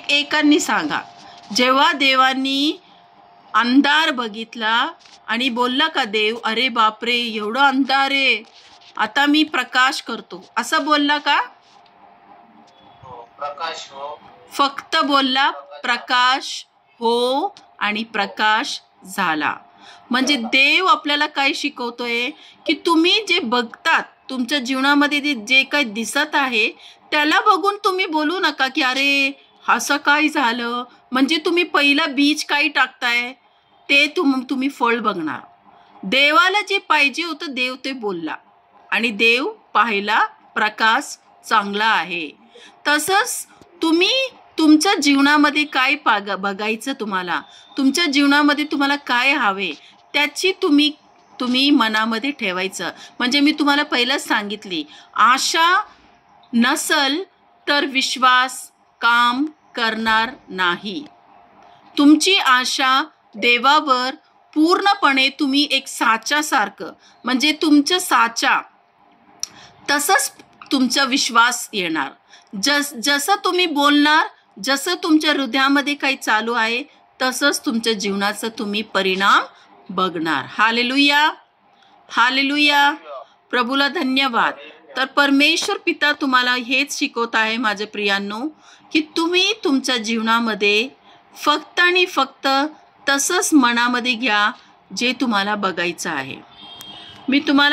एकांनी सांगा, जेव्हा देवांनी अंधार बघितला आणि बोलला का देव, अरे बापरे एवढं अंधार आहे, आता मी प्रकाश करतो, असं बोलला का? प्रकाश हो. फक्त बोलला प्रकाश हो आणि प्रकाश झाला. म्हणजे देव आपल्याला काय शिकवतोय की तुम्ही जे बघतात तुमच्या जीवनामध्ये जे काही दिसत आहे त्याला बघून तुम्ही बोलू नका की अरे असं काय झालं. म्हणजे तुम्ही पहिला बीज काय टाकताय ते तुम्ही फळ बघणार. देवाला जे पाहिजे होतं देव ते बोलला आणि देव पाहिला प्रकाश चांगला आहे. तसंच तुम्ही तुमच्या जीवनामध्ये काय बघायचं, तुम्हाला तुमच्या जीवनामध्ये तुम्हाला काय हवे त्याची तुम्ही मनामध्ये ठेवायचं. म्हणजे मी तुम्हाला पहिलंच सांगितली, आशा नसल तर विश्वास काम करणार नाही. तुमची आशा देवावर पूर्णपणे तुम्ही एक साच्यासारखं, म्हणजे तुमचं साचा तसंच तुमचा विश्वास येणार. जसं तुम्ही बोलणार, जसं तुमच्या हृदयामध्ये काही चालू आहे तसंच तुमच्या जीवनाचा तुम्ही परिणाम बघणार. Hallelujah, hallelujah. प्रभूला धन्यवाद. तर परमेश्वर पिता तुम्हाला हेच शिकवत आहे माझे प्रियांनो, की तुम्ही तुमच्या जीवनामध्ये फक्त आणि फक्त तसंच मनामध्ये घ्या जे तुम्हाला बघायचं आहे. मी तुम्हाला